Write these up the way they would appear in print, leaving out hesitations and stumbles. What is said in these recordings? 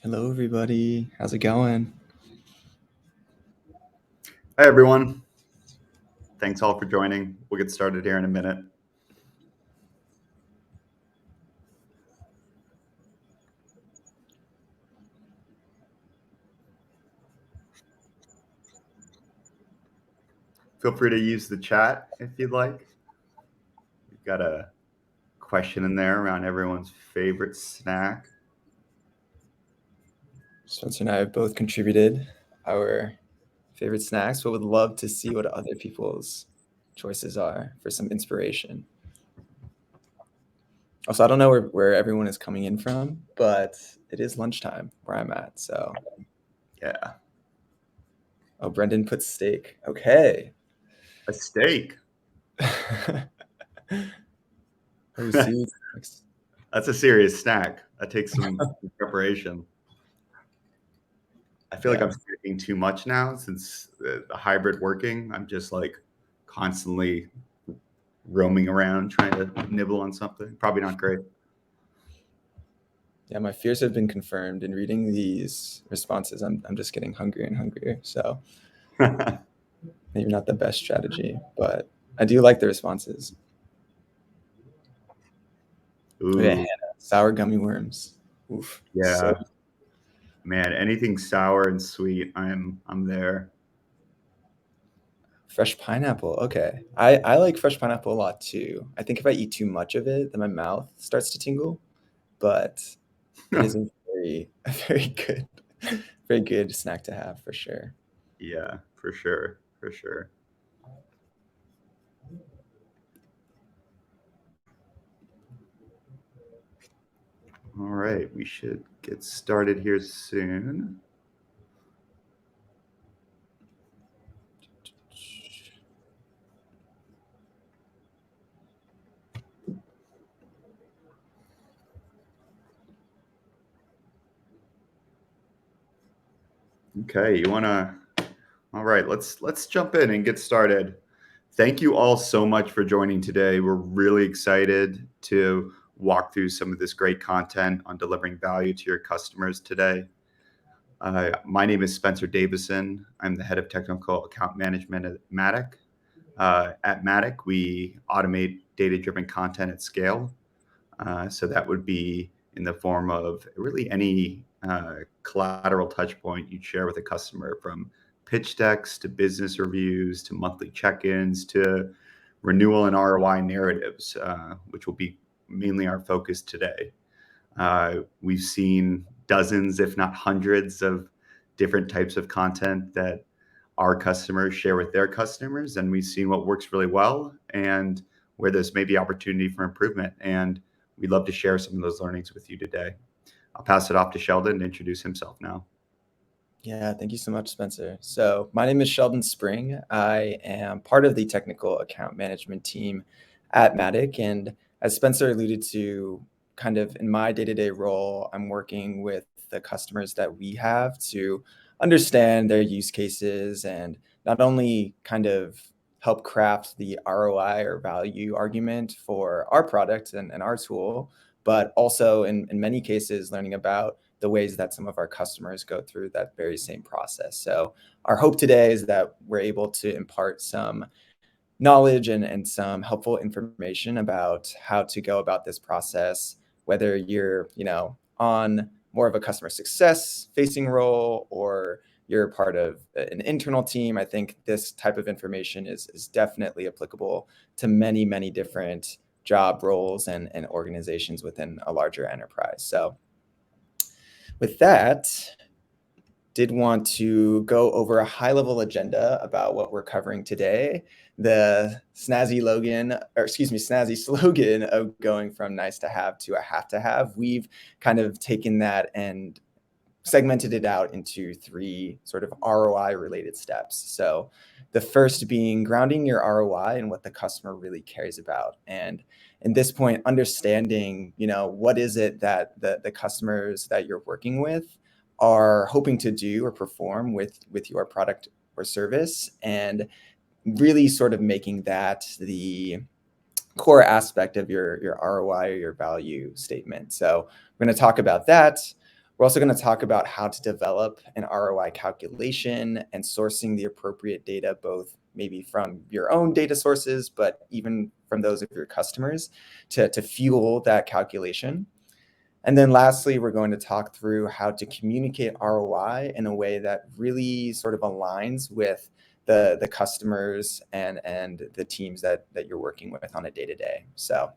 Hello, everybody. How's it going? Hi, everyone. Thanks all for joining. We'll get started here in a minute. Feel free to use the chat if you'd like. We've got a question in there around everyone's favorite snack. Spencer and I have both contributed our favorite snacks, but would love to see what other people's choices are for some inspiration. Also, I don't know where everyone is coming in from, but it is lunchtime where I'm at. So, Yeah, oh, Brendan put steak. Okay. a steak. Oh, see. That's a serious snack. That takes some preparation. I feel like I'm snacking too much now since the hybrid working. I'm just like constantly roaming around trying to nibble on something. Probably not great. Yeah, my fears have been confirmed. In reading these responses, I'm just getting hungrier and hungrier. So maybe not the best strategy, but I do like the responses. Ooh, Yeah, Hannah, sour gummy worms. Oof. yeah, So man. Anything sour and sweet, I'm there. fresh pineapple. Okay. I like fresh pineapple a lot too. I think if I eat too much of it, then my mouth starts to tingle. But it is a very good, very good snack to have for sure. Yeah, for sure, for sure. All right, we should get started here soon. Okay, you want to all right, let's jump in and get started. Thank you all so much for joining today. We're really excited to walk through some of this great content on delivering value to your customers today. My name is Spencer Davison. I'm the head of technical account management at Matik. At Matik, we automate data-driven content at scale. So that would be in the form of really any collateral touch point you'd share with a customer, from pitch decks to business reviews to monthly check-ins to renewal and ROI narratives, which will be mainly our focus today. We've seen dozens, if not hundreds, of different types of content that our customers share with their customers, and we've seen what works really well and where there's maybe opportunity for improvement. And we'd love to share some of those learnings with you today. I'll pass it off to Sheldon to introduce himself now. Yeah, thank you so much, Spencer. So my name is Sheldon Spring. I am part of the technical account management team at Matik. And as Spencer alluded to, kind of in my day-to-day role, I'm working with the customers that we have to understand their use cases and not only kind of help craft the ROI or value argument for our product and our tool, but also in many cases, learning about the ways that some of our customers go through that very same process. So our hope today is that we're able to impart some knowledge and some helpful information about how to go about this process, whether you're, on more of a customer success facing role or you're part of an internal team. I think this type of information is definitely applicable to many, many different job roles and organizations within a larger enterprise. So with that, did want to go over a high-level agenda about what we're covering today. The snazzy slogan of going from nice to have to a have to have. We've kind of taken that and segmented it out into three sort of ROI related steps. So the first being grounding your ROI and what the customer really cares about. And in this point, understanding, what is it that the customers that you're working with are hoping to do or perform with your product or service, and really sort of making that the core aspect of your ROI or your value statement. So we're going to talk about that. We're also going to talk about how to develop an ROI calculation and sourcing the appropriate data, both maybe from your own data sources, but even from those of your customers to fuel that calculation. And then lastly, we're going to talk through how to communicate ROI in a way that really sort of aligns with the customers and the teams that you're working with on a day-to-day. So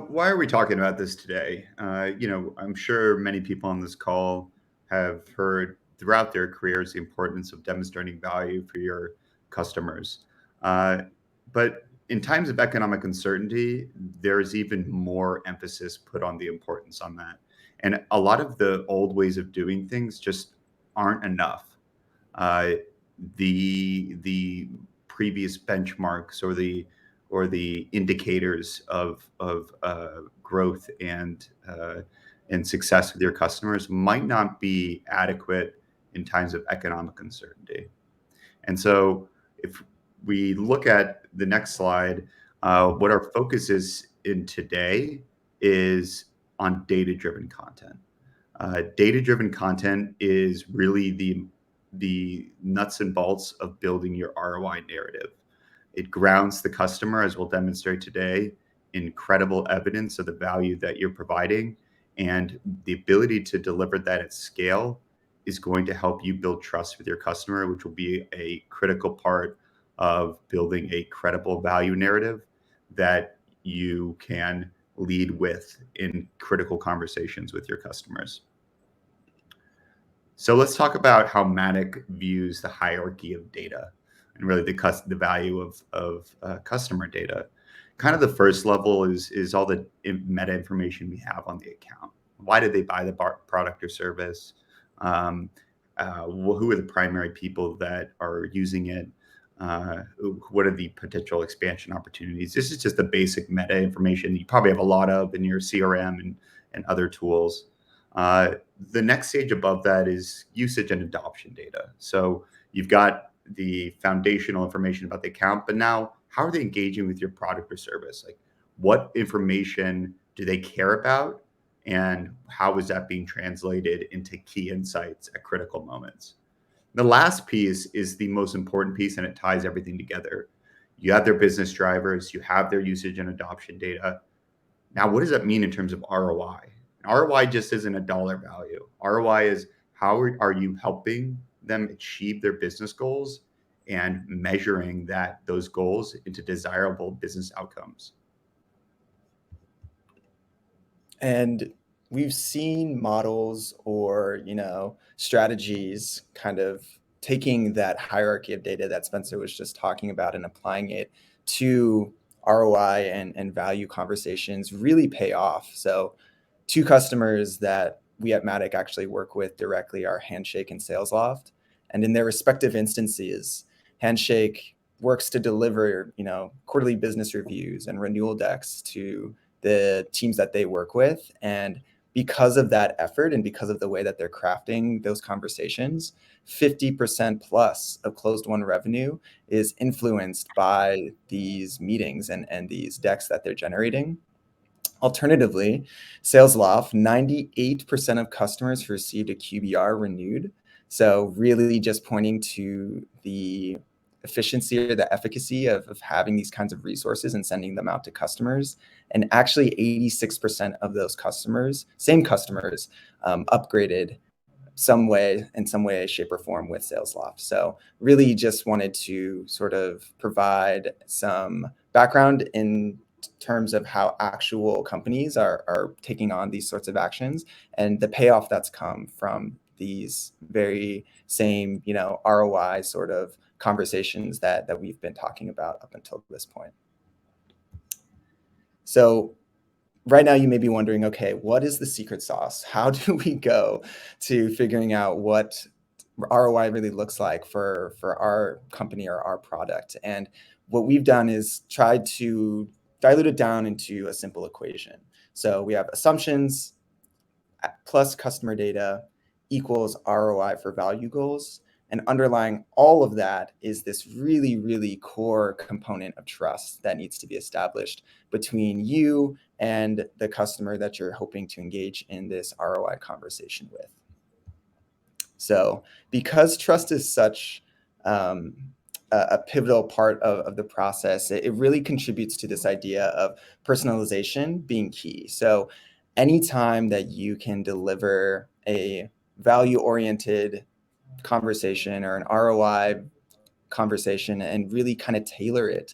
why are we talking about this today? I'm sure many people on this call have heard throughout their careers the importance of demonstrating value for your customers. But in times of economic uncertainty, there's even more emphasis put on the importance on that. And a lot of the old ways of doing things just aren't enough. Uh, the previous benchmarks or the indicators of growth and success with your customers might not be adequate in times of economic uncertainty. And so, if we look at the next slide, what our focus is in today is on data-driven content. Data-driven content is really the nuts and bolts of building your ROI narrative. It grounds the customer, as we'll demonstrate today, in credible evidence of the value that you're providing, and the ability to deliver that at scale is going to help you build trust with your customer, which will be a critical part of building a credible value narrative that you can lead with in critical conversations with your customers. So let's talk about how Matik views the hierarchy of data and really the value of customer data. Kind of the first level is all the meta information we have on the account. Why did they buy the product or service? Who are the primary people that are using it? What are the potential expansion opportunities? This is just the basic meta information that you probably have a lot of in your CRM and other tools. The next stage above that is usage and adoption data. So you've got the foundational information about the account, but now how are they engaging with your product or service? Like, what information do they care about, and how is that being translated into key insights at critical moments? The last piece is the most important piece, and it ties everything together. You have their business drivers, you have their usage and adoption data. Now, what does that mean in terms of ROI? ROI just isn't a dollar value. ROI is how are you helping them achieve their business goals and measuring those goals into desirable business outcomes. And we've seen models or strategies kind of taking that hierarchy of data that Spencer was just talking about and applying it to ROI and value conversations really pay off. So two customers that we at Matik actually work with directly are Handshake and SalesLoft. And in their respective instances, Handshake works to deliver, quarterly business reviews and renewal decks to the teams that they work with. And because of that effort and because of the way that they're crafting those conversations, 50% plus of closed won revenue is influenced by these meetings and these decks that they're generating. Alternatively, SalesLoft, 98% of customers who received a QBR renewed. So really just pointing to the efficiency or the efficacy of having these kinds of resources and sending them out to customers. And actually 86% of those customers, same customers, upgraded in some way, shape, or form with SalesLoft. So really just wanted to sort of provide some background in terms of how actual companies are taking on these sorts of actions and the payoff that's come from these very same, ROI sort of conversations that we've been talking about up until this point. So right now you may be wondering, okay, what is the secret sauce? How do we go to figuring out what ROI really looks like for our company or our product? And what we've done is tried to dilute it down into a simple equation. So we have assumptions plus customer data equals ROI for value goals. And underlying all of that is this really, really core component of trust that needs to be established between you and the customer that you're hoping to engage in this ROI conversation with. So because trust is such a pivotal part of the process, it really contributes to this idea of personalization being key. So anytime that you can deliver a value-oriented conversation or an ROI conversation and really kind of tailor it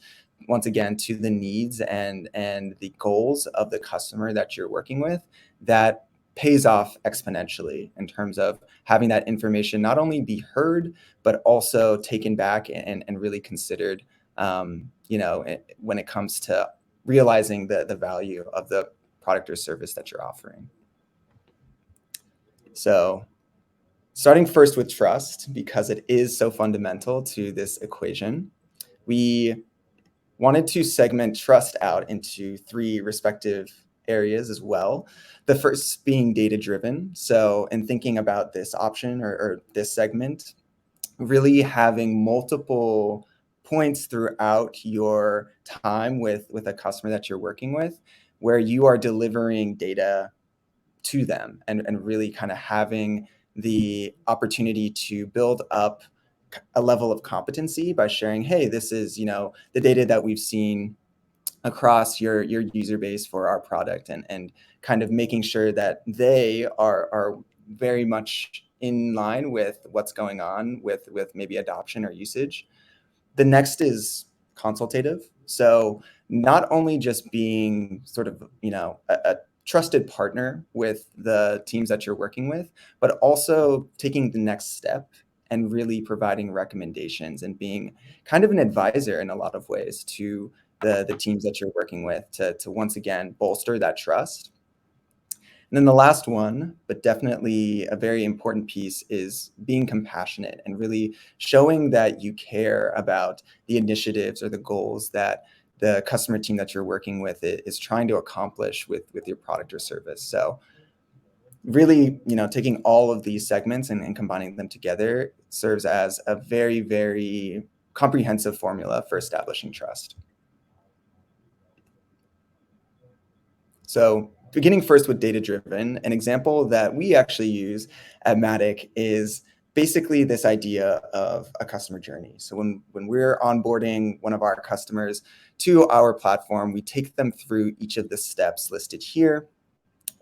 once again to the needs and the goals of the customer that you're working with, that pays off exponentially in terms of having that information not only be heard but also taken back and really considered, when it comes to realizing the value of the product or service that you're offering. So starting first with trust, because it is so fundamental to this equation, we wanted to segment trust out into 3 respective areas as well. The first being data-driven. So in thinking about this option or this segment, really having multiple points throughout your time with a customer that you're working with, where you are delivering data to them and really kind of having the opportunity to build up a level of competency by sharing, hey, this is, the data that we've seen across your user base for our product, and kind of making sure that they are very much in line with what's going on with maybe adoption or usage. The next is consultative. So not only just being sort of, a trusted partner with the teams that you're working with, but also taking the next step and really providing recommendations and being kind of an advisor in a lot of ways to the teams that you're working with to once again bolster that trust. And then the last one, but definitely a very important piece, is being compassionate and really showing that you care about the initiatives or the goals that the customer team that you're working with is trying to accomplish with your product or service. So really, taking all of these segments and combining them together serves as a very, very comprehensive formula for establishing trust. So beginning first with data-driven, an example that we actually use at Matik is basically this idea of a customer journey. So when we're onboarding one of our customers to our platform, we take them through each of the steps listed here.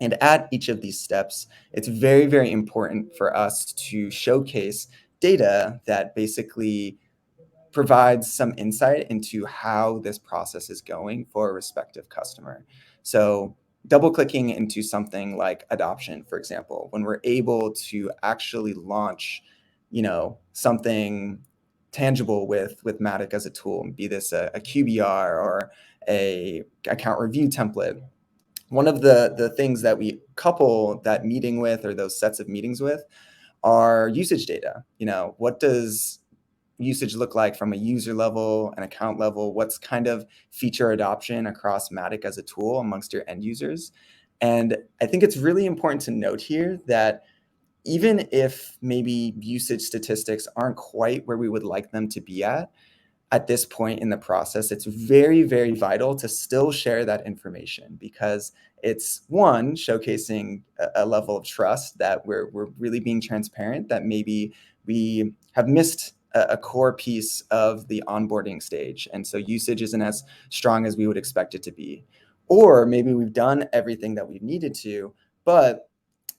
And at each of these steps, it's very, very important for us to showcase data that basically provides some insight into how this process is going for a respective customer. So double clicking into something like adoption, for example, when we're able to actually launch, something tangible with Matic as a tool, be this a QBR or a account review template. One of the things that we couple that meeting with, or those sets of meetings with, are usage data. What does usage look like from a user level, an account level? What's kind of feature adoption across Matic as a tool amongst your end users? And I think it's really important to note here that even if maybe usage statistics aren't quite where we would like them to be at this point in the process, it's very, very vital to still share that information, because it's, one, showcasing a level of trust that we're really being transparent, that maybe we have missed a core piece of the onboarding stage, and so usage isn't as strong as we would expect it to be. Or maybe we've done everything that we've needed to, but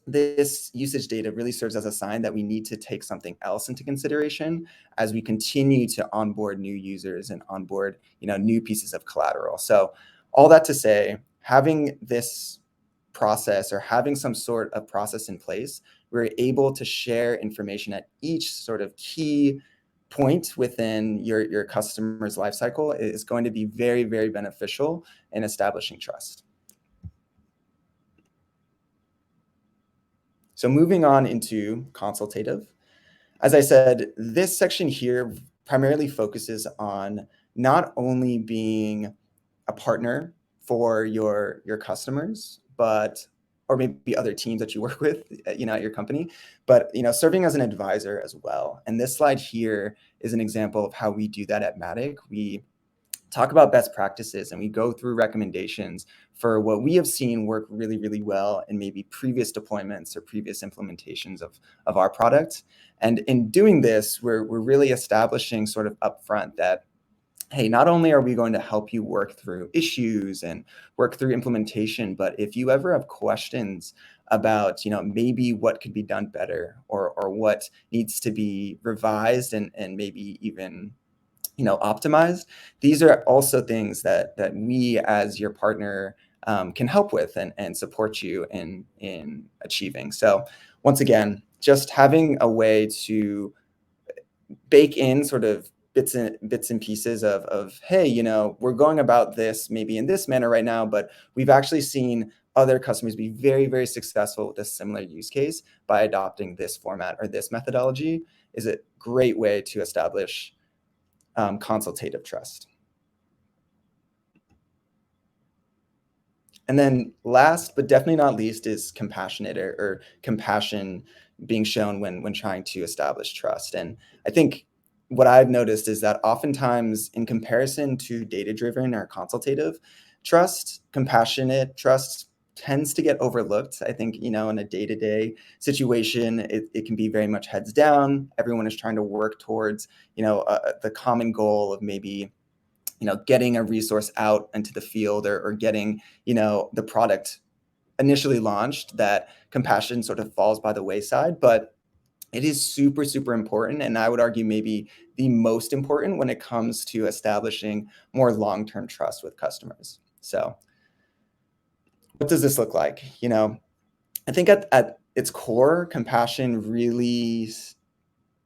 this usage data really serves as a sign that we need to take something else into consideration as we continue to onboard new users and onboard, new pieces of collateral. So all that to say, having this process or having some sort of process in place, we're able to share information at each sort of key point within your customer's lifecycle is going to be very, very beneficial in establishing trust. So moving on into consultative. As I said, this section here primarily focuses on not only being a partner for your customers, but or maybe other teams that you work with, at your company, but serving as an advisor as well. And this slide here is an example of how we do that at Matik. We talk about best practices and we go through recommendations for what we have seen work really, really well in maybe previous deployments or previous implementations of our product. And in doing this, we're really establishing sort of upfront that, hey, not only are we going to help you work through issues and work through implementation, but if you ever have questions about, maybe what could be done better or what needs to be revised and maybe even optimized, these are also things that we as your partner can help with and support you in achieving. So once again, just having a way to bake in sort of bits and pieces of hey, we're going about this maybe in this manner right now, but we've actually seen other customers be very, very successful with a similar use case by adopting this format or this methodology is a great way to establish consultative trust. And then last, but definitely not least, is compassionate or compassion being shown when trying to establish trust. And I think what I've noticed is that oftentimes in comparison to data-driven or consultative trust, compassionate trust tends to get overlooked. I think, in a day-to-day situation, it can be very much heads down. Everyone is trying to work towards, the common goal of maybe getting a resource out into the field or getting, the product initially launched. That compassion sort of falls by the wayside, but it is super, super important. And I would argue maybe the most important when it comes to establishing more long-term trust with customers. So what does this look like? I think at its core, compassion really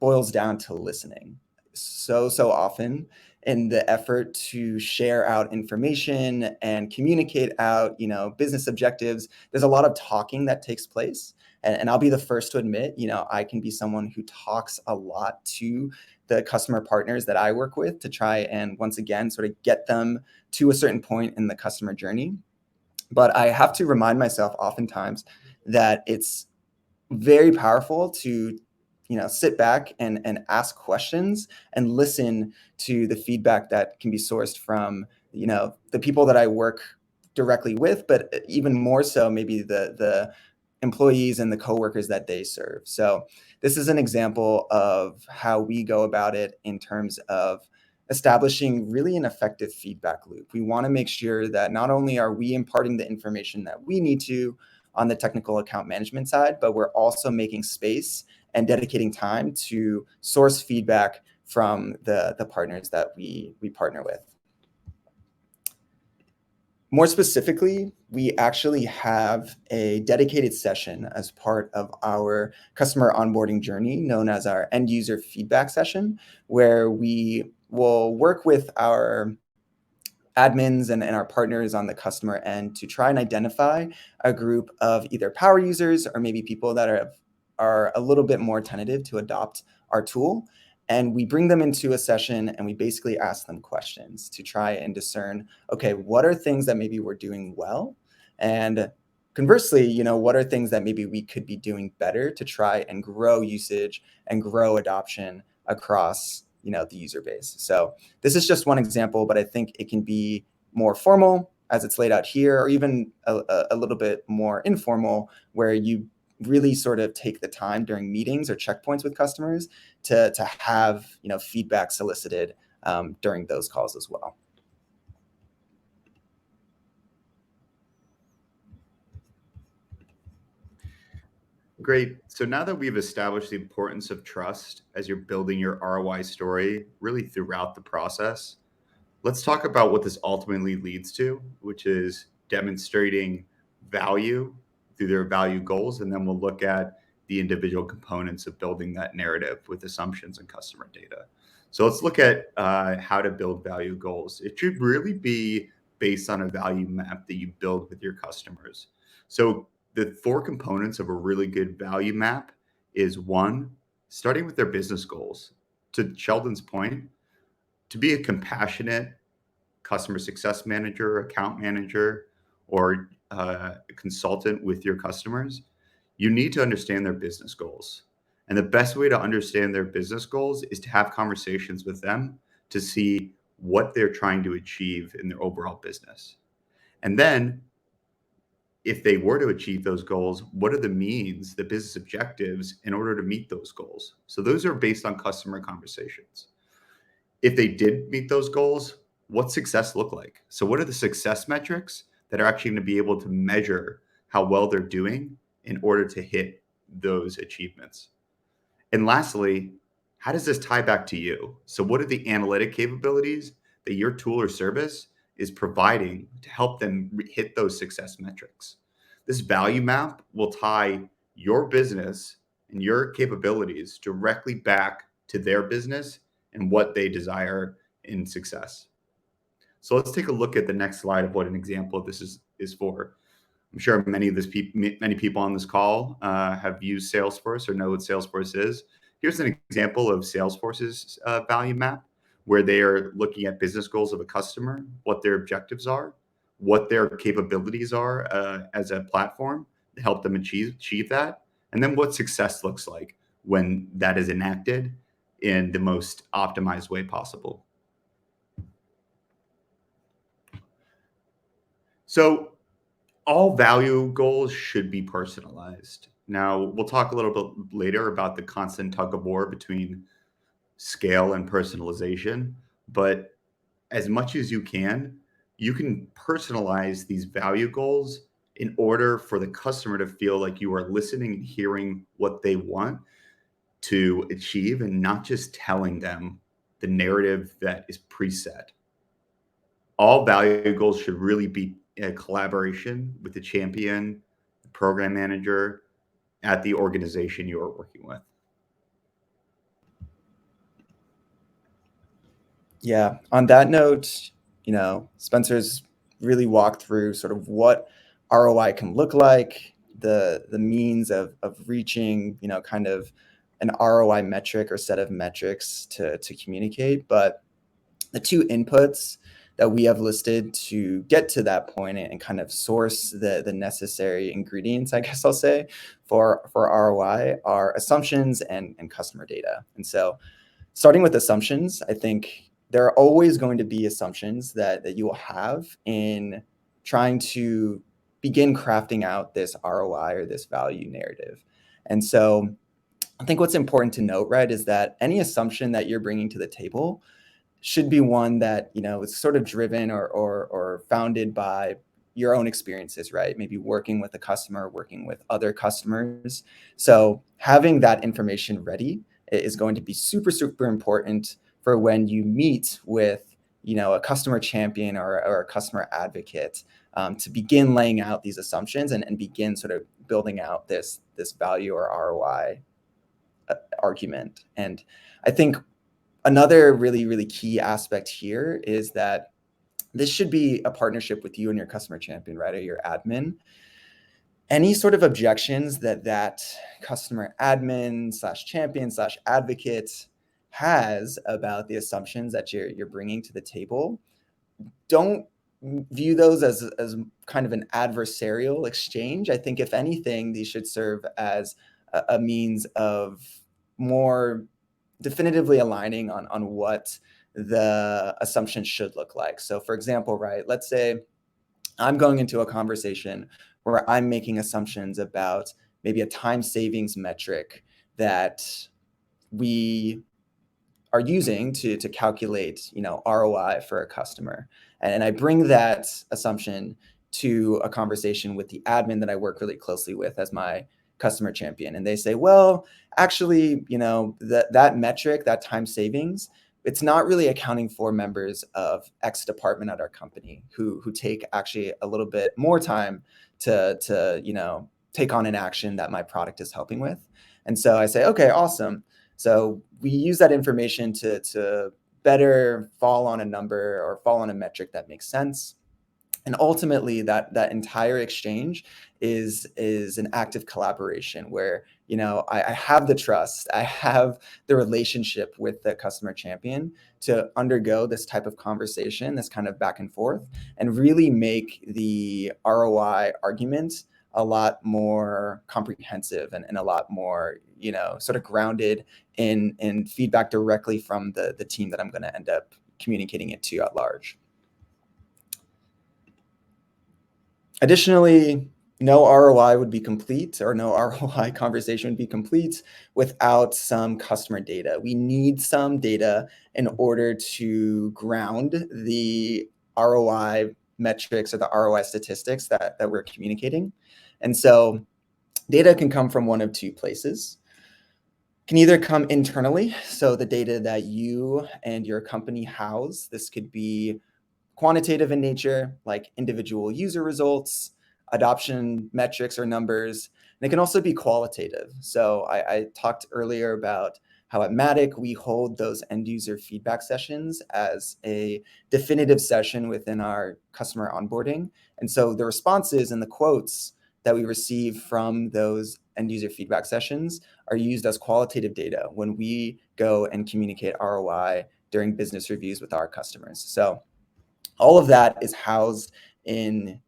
boils down to listening. So often in the effort to share out information and communicate out, business objectives, there's a lot of talking that takes place. And I'll be the first to admit, I can be someone who talks a lot to the customer partners that I work with to try and once again sort of get them to a certain point in the customer journey. But I have to remind myself oftentimes that it's very powerful to sit back and ask questions and listen to the feedback that can be sourced from the people that I work directly with, but even more so maybe the employees and the coworkers that they serve. So this is an example of how we go about it in terms of establishing really an effective feedback loop. We want to make sure that not only are we imparting the information that we need to on the technical account management side, but we're also making space and dedicating time to source feedback from the partners that we partner with. More specifically, we actually have a dedicated session as part of our customer onboarding journey known as our end user feedback session, where we will work with our admins and our partners on the customer end to try and identify a group of either power users or maybe people that are a little bit more tentative to adopt our tool. And we bring them into a session and we basically ask them questions to try and discern, okay, what are things that maybe we're doing well? And conversely, what are things that maybe we could be doing better to try and grow usage and grow adoption across the user base. So this is just one example, but I think it can be more formal as it's laid out here, or even a little bit more informal, where you really sort of take the time during meetings or checkpoints with customers to have feedback solicited during those calls as well. Great. So now that we've established the importance of trust as you're building your ROI story really throughout the process, let's talk about what this ultimately leads to, which is demonstrating value through their value goals. And then we'll look at the individual components of building that narrative with assumptions and customer data. So let's look at how to build value goals. It should really be based on a value map that you build with your customers. So the four components of a really good value map is one, starting with their business goals. To Sheldon's point, to be a compassionate customer success manager, account manager, or consultant with your customers, you need to understand their business goals. And the best way to understand their business goals is to have conversations with them to see what they're trying to achieve in their overall business. And then, if they were to achieve those goals, what are the means, the business objectives in order to meet those goals? So, those are based on customer conversations. If they did meet those goals, what success look like? So what are the success metrics that are actually going to be able to measure how well they're doing in order to hit those achievements? And lastly, how does this tie back to you? So what are the analytic capabilities that your tool or service is providing to help them hit those success metrics? This value map will tie your business and your capabilities directly back to their business and what they desire in success. So let's take a look at the next slide of what an example of this is for. I'm sure many people on this call have used Salesforce or know what Salesforce is. Here's an example of Salesforce's value map, where they are looking at business goals of a customer, what their objectives are, what their capabilities are as a platform to help them achieve that, and then what success looks like when that is enacted in the most optimized way possible. So all value goals should be personalized. Now, we'll talk a little bit later about the constant tug of war between scale and personalization, but as much as you can personalize these value goals in order for the customer to feel like you are listening and hearing what they want to achieve and not just telling them the narrative that is preset. All value goals should really be a collaboration with the champion, the program manager at the organization you are working with. Yeah. On that note, Spencer's really walked through sort of what ROI can look like, the means of reaching, kind of an ROI metric or set of metrics to communicate. But the two inputs that we have listed to get to that point and kind of source the necessary ingredients, I guess I'll say, for ROI are assumptions and customer data. And so starting with assumptions, I think there are always going to be assumptions that you will have in trying to begin crafting out this ROI or this value narrative. And so I think what's important to note, right, is that any assumption that you're bringing to the table should be one that, is sort of driven or founded by your own experiences, right? Maybe working with a customer, working with other customers. So having that information ready is going to be super, super important for when you meet with, a customer champion or a customer advocate to begin laying out these assumptions and begin sort of building out this value or ROI argument. And I think another really, really key aspect here is that this should be a partnership with you and your customer champion, right, or your admin. Any sort of objections that customer admin / champion / advocate has about the assumptions that you're bringing to the table, don't view those as kind of an adversarial exchange. I think if anything, these should serve as a means of more definitively aligning on what the assumption should look like. So for example, right, let's say I'm going into a conversation where I'm making assumptions about maybe a time savings metric that we are using to calculate, ROI for a customer. And I bring that assumption to a conversation with the admin that I work really closely with as my customer champion. And they say, well, actually, that metric, that time savings, it's not really accounting for members of X department at our company who take actually a little bit more time to take on an action that my product is helping with. And so I say, okay, awesome. So we use that information to better fall on a number or fall on a metric that makes sense. And ultimately, that entire exchange is an active collaboration where, I have the trust, I have the relationship with the customer champion to undergo this type of conversation, this kind of back and forth, and really make the ROI argument a lot more comprehensive and a lot more, sort of grounded in feedback directly from the team that I'm going to end up communicating it to at large. Additionally, no ROI would be complete, or no ROI conversation would be complete without some customer data. We need some data in order to ground the ROI metrics or the ROI statistics that we're communicating. And so data can come from one of two places. Can either come internally, so the data that you and your company house. This could be quantitative in nature, like individual user results, adoption metrics or numbers. And it can also be qualitative. So I talked earlier about how at Matik we hold those end user feedback sessions as a definitive session within our customer onboarding. And so the responses and the quotes that we receive from those end user feedback sessions are used as qualitative data when we go and communicate ROI during business reviews with our customers. So all of that is housed in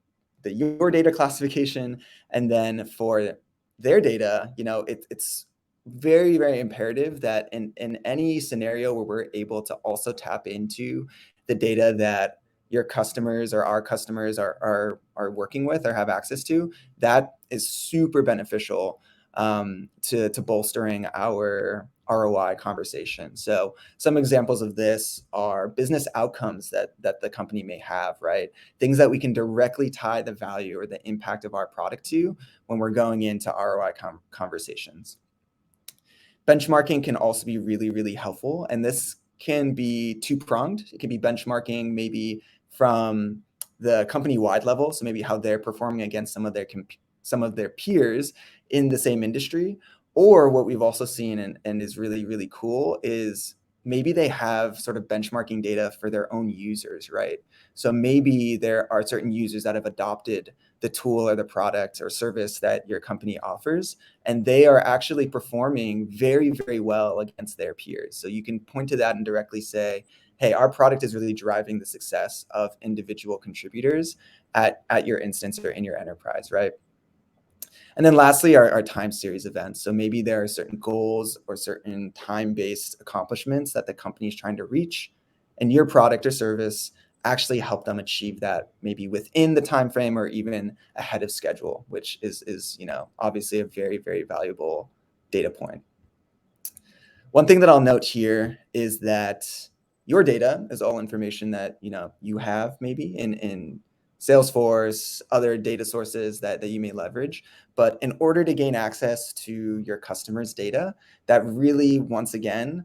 the your data classification. And then for their data, it's very, very imperative that in any scenario where we're able to also tap into the data that your customers or our customers are working with or have access to, that is super beneficial to bolstering our ROI conversation. So some examples of this are business outcomes that the company may have, right? Things that we can directly tie the value or the impact of our product to when we're going into ROI conversations. Benchmarking can also be really, really helpful. And this can be two-pronged. It can be benchmarking maybe from the company-wide level, so maybe how they're performing against some of their peers in the same industry. Or what we've also seen and is really, really cool is maybe they have sort of benchmarking data for their own users, right? So maybe there are certain users that have adopted the tool or the product or service that your company offers, and they are actually performing very, very well against their peers. So you can point to that and directly say, hey, our product is really driving the success of individual contributors at your instance or in your enterprise, right? And then lastly, our time series events. So maybe there are certain goals or certain time-based accomplishments that the company is trying to reach, and your product or service actually help them achieve that maybe within the time frame or even ahead of schedule, which is obviously a very, very valuable data point. One thing that I'll note here is that your data is all information that you have maybe in Salesforce, other data sources that you may leverage. But in order to gain access to your customers' data, that really, once again,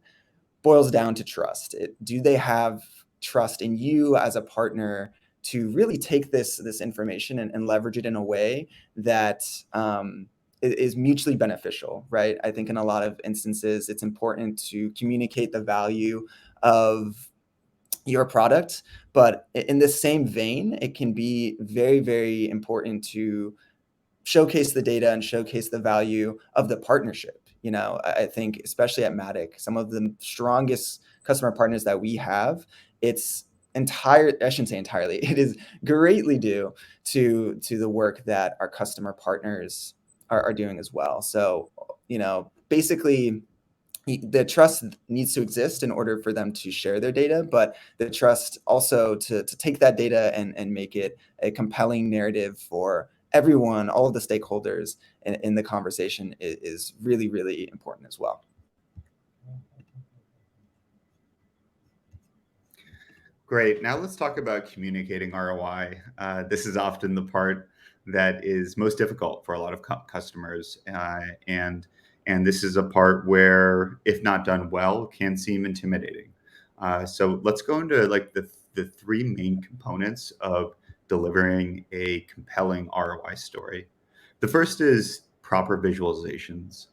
boils down to trust. Do they have trust in you as a partner to really take this information and leverage it in a way that is mutually beneficial, right? I think in a lot of instances, it's important to communicate the value of your product, but in the same vein, it can be very, very important to showcase the data and showcase the value of the partnership. I think especially at Matik, some of the strongest customer partners that we have, it's I shouldn't say entirely, it is greatly due to the work that our customer partners are doing as well. So, basically the trust needs to exist in order for them to share their data, but the trust also to take that data and make it a compelling narrative for everyone, all of the stakeholders in the conversation is really, really important as well. Great. Now let's talk about communicating ROI. This is often the part that is most difficult for a lot of customers, and this is a part where, if not done well, can seem intimidating. So let's go into like the three main components of delivering a compelling ROI story. The first is proper visualizations.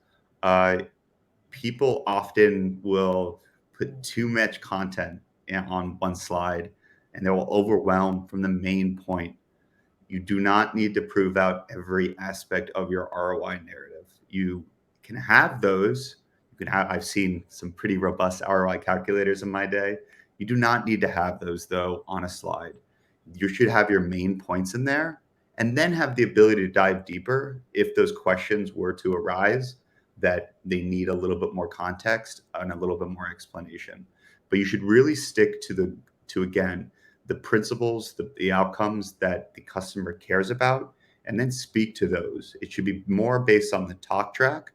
People often will put too much content on one slide, and they will overwhelm from the main point You do not need to prove out every aspect of your ROI narrative. You can have those. I've seen some pretty robust ROI calculators in my day. You do not need to have those, though, on a slide. You should have your main points in there and then have the ability to dive deeper if those questions were to arise that they need a little bit more context and a little bit more explanation. But you should really stick to again, the principles, the outcomes that the customer cares about, and then speak to those. It should be more based on the talk track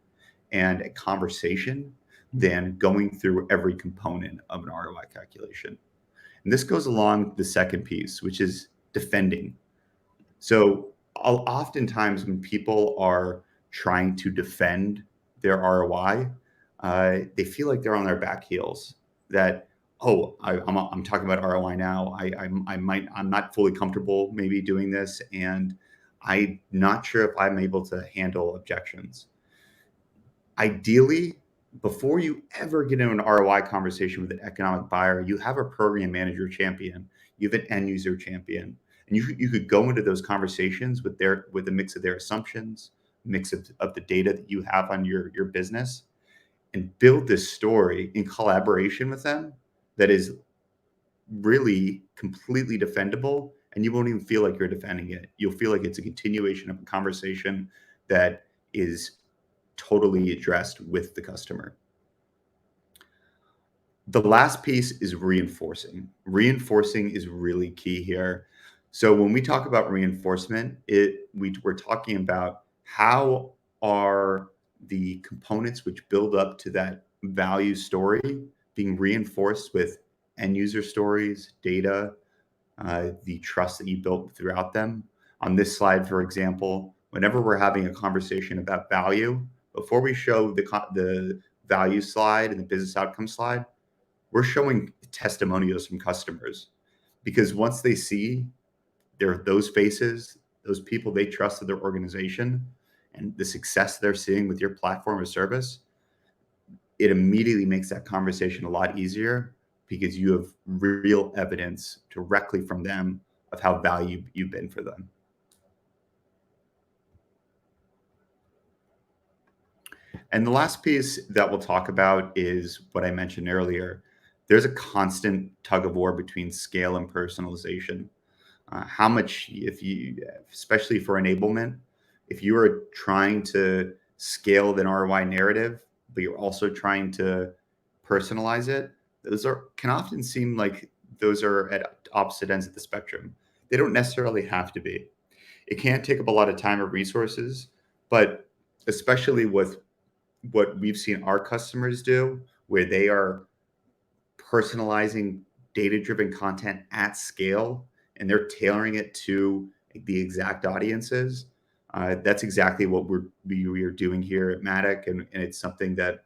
and a conversation than going through every component of an ROI calculation. And this goes along the second piece, which is defending. So oftentimes when people are trying to defend their ROI, they feel like they're on their back heels. That I'm talking about ROI now. I'm not fully comfortable maybe doing this, and I'm not sure if I'm able to handle objections. Ideally, before you ever get into an ROI conversation with an economic buyer, you have a program manager champion, you have an end user champion, and you could go into those conversations with a mix of their assumptions, mix of the data that you have on your business, and build this story in collaboration with them that is really completely defendable, and you won't even feel like you're defending it. You'll feel like it's a continuation of a conversation that is totally addressed with the customer. The last piece is reinforcing. Reinforcing is really key here. So when we talk about reinforcement, we're talking about how are the components which build up to that value story being reinforced with end user stories, data, the trust that you built throughout them. On this slide, for example, whenever we're having a conversation about value, before we show the value slide and the business outcome slide, we're showing testimonials from customers, because once they see those faces, those people they trust in their organization, and the success they're seeing with your platform or service, it immediately makes that conversation a lot easier because you have real evidence directly from them of how valuable you've been for them. And the last piece that we'll talk about is what I mentioned earlier. There's a constant tug of war between scale and personalization. How much, especially for enablement, if you are trying to scale an ROI narrative, but you're also trying to personalize it, can often seem like those are at opposite ends of the spectrum. They don't necessarily have to be. It can take up a lot of time or resources, but especially with what we've seen our customers do, where they are personalizing data-driven content at scale, and they're tailoring it to the exact audiences. That's exactly what we are doing here at Matik, and it's something that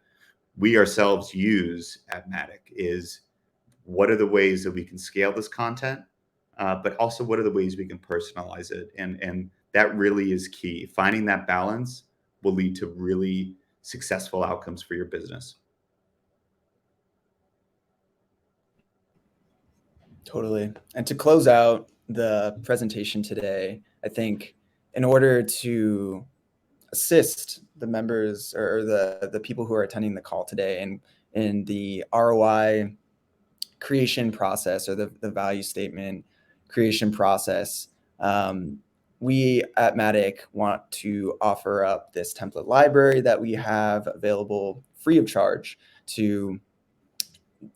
we ourselves use at Matik. Is what are the ways that we can scale this content, but also what are the ways we can personalize it, and that really is key. Finding that balance will lead to really successful outcomes for your business. Totally. And to close out the presentation today, I think in order to assist the members or the people who are attending the call today in the ROI creation process or the value statement creation process, we at Matik want to offer up this template library that we have available free of charge to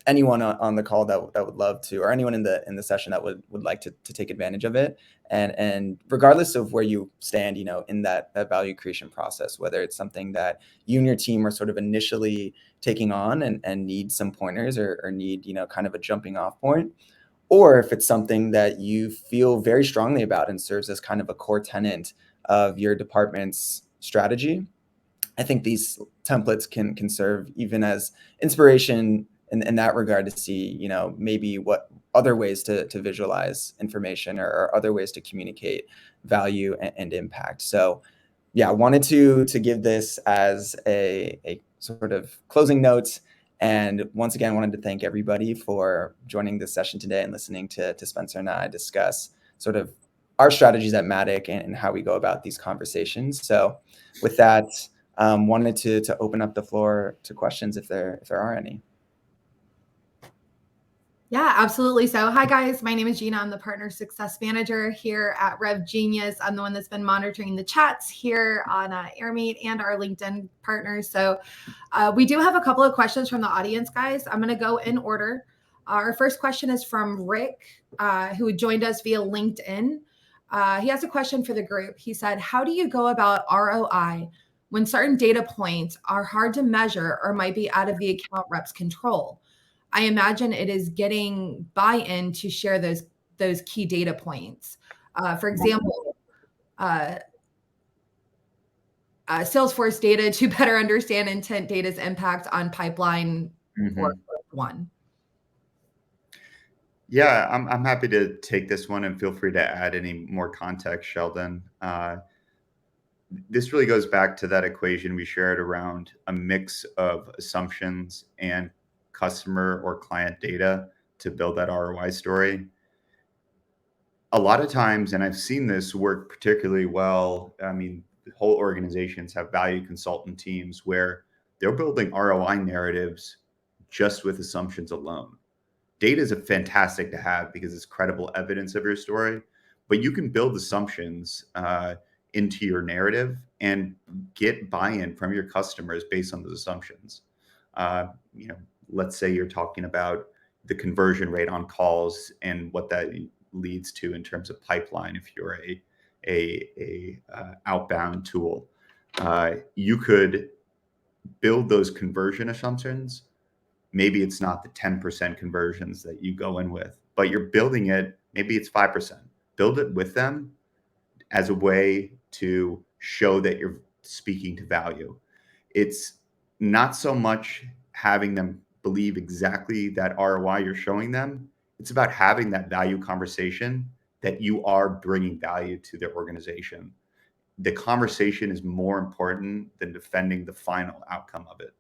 anyone on the call that would love to, or anyone in the session that would like to take advantage of it. And regardless of where you stand, in that value creation process, whether it's something that you and your team are sort of initially taking on and need some pointers or need, kind of a jumping off point, or if it's something that you feel very strongly about and serves as kind of a core tenet of your department's strategy, I think these templates can serve even as inspiration in that regard to see, maybe what other ways to visualize information or other ways to communicate value and impact. So yeah, I wanted to give this as a sort of closing note. And once again, wanted to thank everybody for joining this session today and listening to Spencer and I discuss sort of our strategies at Matik and how we go about these conversations. So with that, wanted to open up the floor to questions if there are any. Yeah, absolutely. So hi guys, my name is Gina. I'm the Partner Success Manager here at RevGenius. I'm the one that's been monitoring the chats here on AirMeet and our LinkedIn partners. So we do have a couple of questions from the audience, guys. I'm going to go in order. Our first question is from Rick, who joined us via LinkedIn. He has a question for the group. He said, how do you go about ROI when certain data points are hard to measure or might be out of the account rep's control? I imagine it is getting buy-in to share those key data points. For example, Salesforce data to better understand intent data's impact on pipeline or one. Yeah, I'm happy to take this one, and feel free to add any more context, Sheldon. This really goes back to that equation we shared around a mix of assumptions and customer or client data to build that ROI story. A lot of times, and I've seen this work particularly well, I mean, whole organizations have value consultant teams where they're building ROI narratives just with assumptions alone. Data is fantastic to have because it's credible evidence of your story, but you can build assumptions into your narrative and get buy-in from your customers based on those assumptions. Let's say you're talking about the conversion rate on calls and what that leads to in terms of pipeline. If you're a outbound tool, you could build those conversion assumptions. Maybe it's not the 10% conversions that you go in with, but you're building it. Maybe it's 5%. Build it with them as a way to show that you're speaking to value. It's not so much having them believe exactly that ROI you're showing them. It's about having that value conversation that you are bringing value to their organization. The conversation is more important than defending the final outcome of it.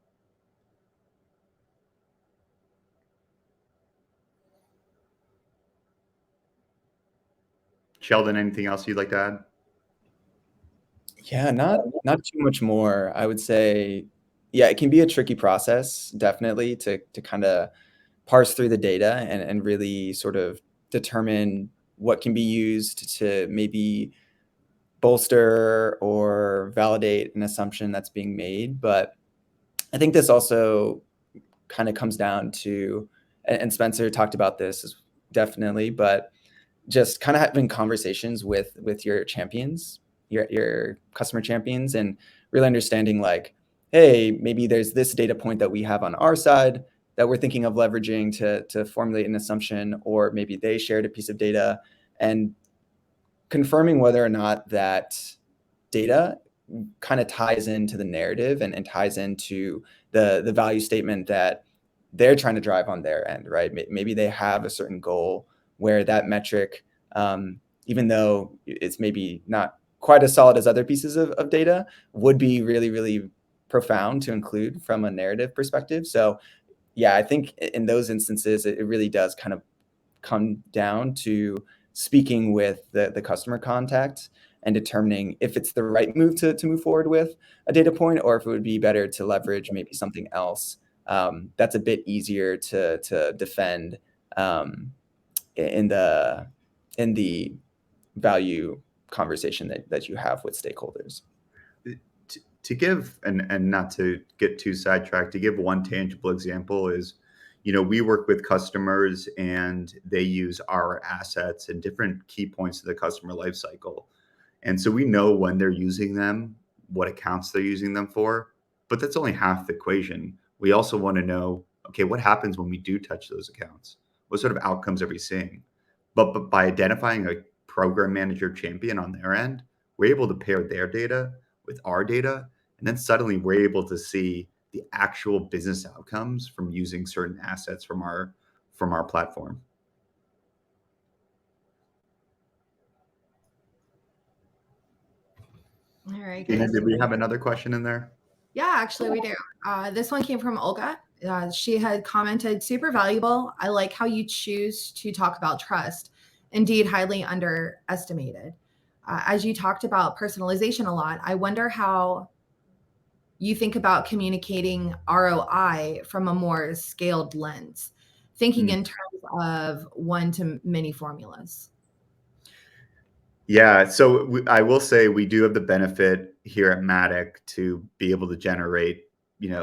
Sheldon, anything else you'd like to add? Yeah, not too much more. I would say, yeah, it can be a tricky process, definitely, to kind of parse through the data and really sort of determine what can be used to maybe bolster or validate an assumption that's being made. But I think this also kind of comes down to, and Spencer talked about this definitely, but just kind of having conversations with your champions, your customer champions, and really understanding like, hey, maybe there's this data point that we have on our side that we're thinking of leveraging to formulate an assumption, or maybe they shared a piece of data, and confirming whether or not that data kind of ties into the narrative and ties into the value statement that they're trying to drive on their end, right? Maybe they have a certain goal where that metric, even though it's maybe not quite as solid as other pieces of data, would be really, really profound to include from a narrative perspective. So yeah, I think in those instances, it really does kind of come down to speaking with the customer contact and determining if it's the right move to move forward with a data point, or if it would be better to leverage maybe something else that's a bit easier to defend in the value conversation that you have with stakeholders. To give, and not to get too sidetracked, to give one tangible example is, we work with customers and they use our assets and different key points of the customer lifecycle. And so we know when they're using them, what accounts they're using them for, but that's only half the equation. We also want to know, okay, what happens when we do touch those accounts? What sort of outcomes are we seeing? But by identifying a program manager champion on their end, we're able to pair their data with our data, and then suddenly we're able to see the actual business outcomes from using certain assets from our platform. All right, Dina, guys. did we have another question in there? Yeah, actually we do. This one came from Olga. She had commented, super valuable. I like how you choose to talk about trust. indeed highly underestimated. As you talked about personalization a lot, I wonder how you think about communicating ROI from a more scaled lens, thinking in terms of one-to-many formulas. Yeah, so I will say we do have the benefit here at Matic to be able to generate,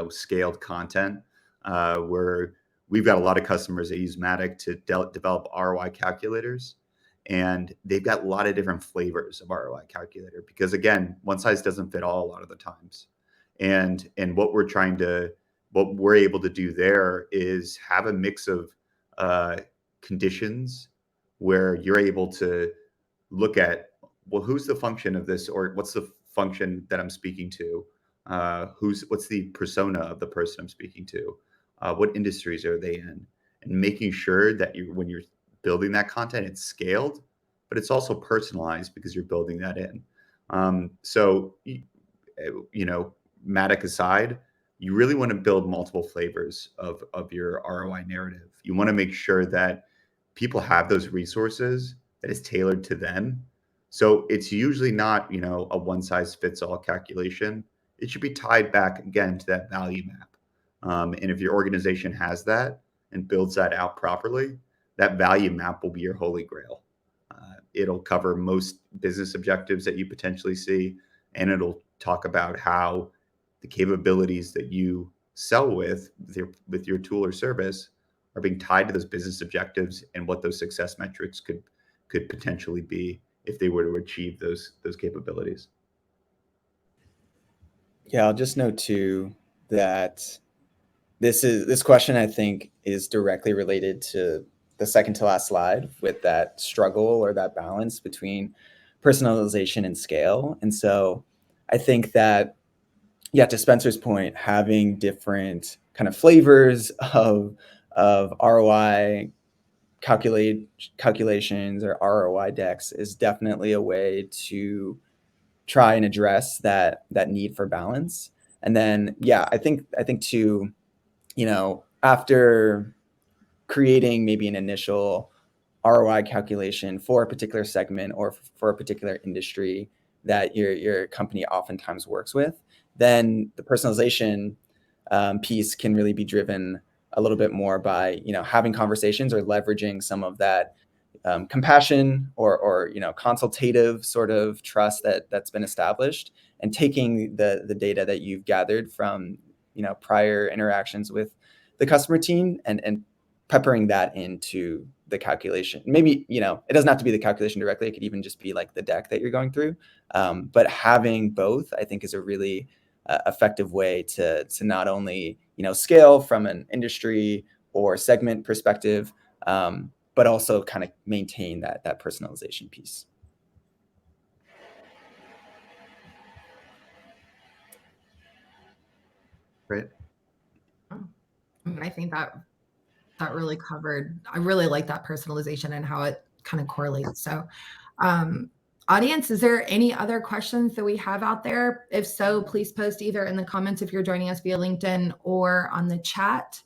scaled content, where we've got a lot of customers that use Matic to develop ROI calculators, and they've got a lot of different flavors of ROI calculator because, again, one size doesn't fit all a lot of the times. And what we're able to do there is have a mix of conditions where you're able to look at, well, who's the function of this, or what's the function that I'm speaking to? What's the persona of the person I'm speaking to? What industries are they in? And making sure that when you're building that content, it's scaled, but it's also personalized because you're building that in. So, Matic aside, you really want to build multiple flavors of your ROI narrative. You want to make sure that people have those resources that is tailored to them. So it's usually not, a one size fits all calculation. It should be tied back again to that value map. And if your organization has that and builds that out properly, that value map will be your holy grail. It'll cover most business objectives that you potentially see, and it'll talk about how the capabilities that you sell with your tool or service are being tied to those business objectives and what those success metrics could potentially be if they were to achieve those capabilities. Yeah, I'll just note too that this question, I think, is directly related to the second to last slide with that struggle or that balance between personalization and scale. And so I think that, yeah, to Spencer's point, having different kind of flavors of ROI calculations or ROI decks is definitely a way to try and address that need for balance. And then, yeah, I think too, after creating maybe an initial ROI calculation for a particular segment or for a particular industry that your company oftentimes works with, then the personalization piece can really be driven a little bit more by having conversations or leveraging some of that compassion or consultative sort of trust that's been established, and taking the data that you've gathered from prior interactions with the customer team and peppering that into the calculation. Maybe it doesn't have to be the calculation directly. It could even just be like the deck that you're going through. But having both, I think, is a really effective way to not only scale from an industry or segment perspective, but also kind of maintain that personalization piece. Great. I think that really covered. I really like that personalization and how it kind of correlates. So, audience, is there any other questions that we have out there? If so, please post either in the comments if you're joining us via LinkedIn or on the chat.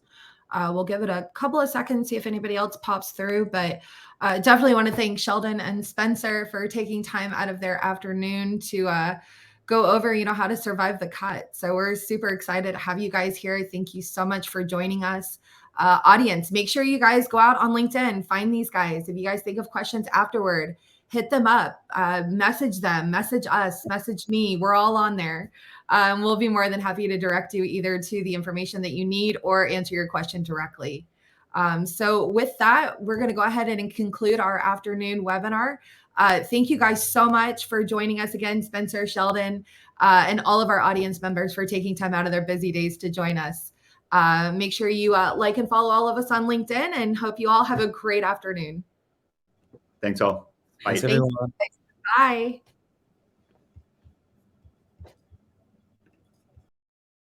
We'll give it a couple of seconds, see if anybody else pops through, but definitely want to thank Sheldon and Spencer for taking time out of their afternoon to go over, how to survive the cut. So we're super excited to have you guys here. Thank you so much for joining us. Audience, make sure you guys go out on LinkedIn, find these guys. If you guys think of questions afterward, hit them up, message them, message us, message me. We're all on there. We'll be more than happy to direct you either to the information that you need or answer your question directly. So with that, we're going to go ahead and conclude our afternoon webinar. Thank you guys so much for joining us again, Spencer, Sheldon, and all of our audience members for taking time out of their busy days to join us. Make sure you like and follow all of us on LinkedIn, and hope you all have a great afternoon. Thanks all. Bye. Thanks, everyone. Bye.